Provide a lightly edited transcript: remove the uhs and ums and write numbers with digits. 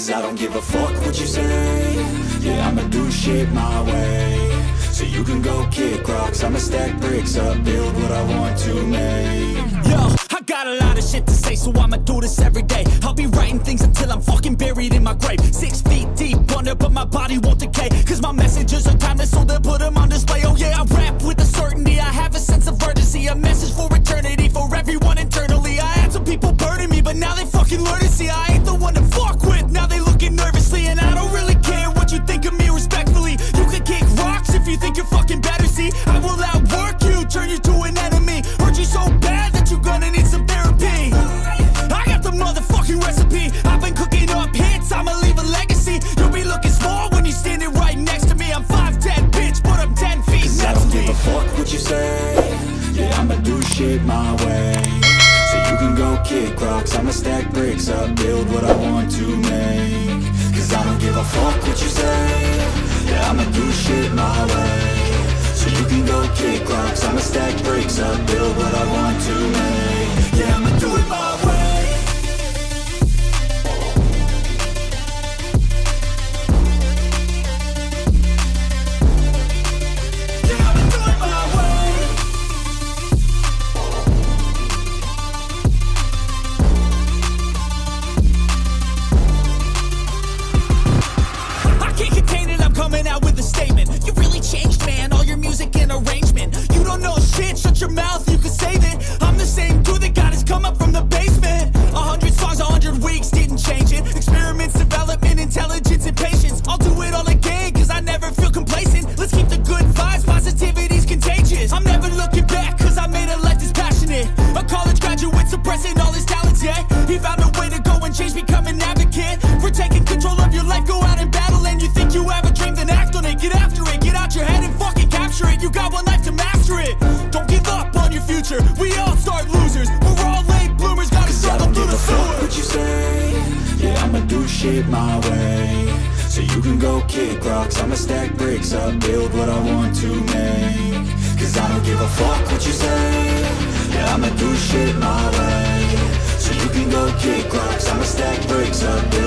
Cause I don't give a fuck what you say. Yeah, I'ma do shit my way. So you can go kick rocks, I'ma stack bricks up, build what I want to make. Yo, I got a lot of shit to say, so I'ma do this every day. I'll be writing things until I'm fucking buried in my grave. 6 feet deep under, but my body won't decay. Cause my messages are timeless, so they'll put them on display. Oh yeah, I rap with a certainty, I have a sense of urgency. A message for eternity, for everyone internally. I had some people burning me, but now they fucking learn to see I ain't the one to fuck with, now they looking nervously. And I don't really care what you think of me, respectfully. You can kick rocks if you think you're fucking better, see. I will outwork you, turn you to an enemy. Hurt you so bad that you're gonna need some therapy. I got the motherfucking recipe, I've been cooking up hits, I'ma leave a legacy. You'll be looking small when you're standing right next to me. I'm 5'10", bitch, but I'm 10 feet next to me. I don't give a fuck what you say. Yeah, I'ma do shit my way. So you can go kick rocks, I'ma stack bricks up, build what I want to make. Cause I don't give a fuck what you say. Yeah, I'ma do shit my way. So you can go kick rocks, I'ma stack bricks up, build what I want to make. Yeah, I'ma do it my way. Yeah, I'ma do it my way. I can't contain it, I'm coming out with a statement. You really changed, man, all your music and arrangement. You don't know shit, shut your mouth, you can save it. I'm the same dude that got his come up from the basement. 100 songs, 100 weeks, didn't change it. Experiments, development, intelligence, and patience. I'll do it all again, cause I never feel complacent. Let's keep the good vibes, positivity's contagious. I'm never looking back, cause I made a life that's passionate. A college graduate suppressing all his talents, yeah. He found a way to go and change, become an advocate. For taking control of your life, go out and battle. And you think you have a dream, then act on it. Get after it, get out your head and fucking capture it. You got one life to master it. Don't give up on your future, we all start losers. We're all late bloomers, gotta struggle through the sewer. What you say? Yeah, I'ma do shit my way. So you can go kick rocks, I'ma stack bricks up, build what I want to make. Cause I don't give a fuck what you say. Yeah, I'ma do shit my way. So you can go kick rocks, I'ma stack bricks up, build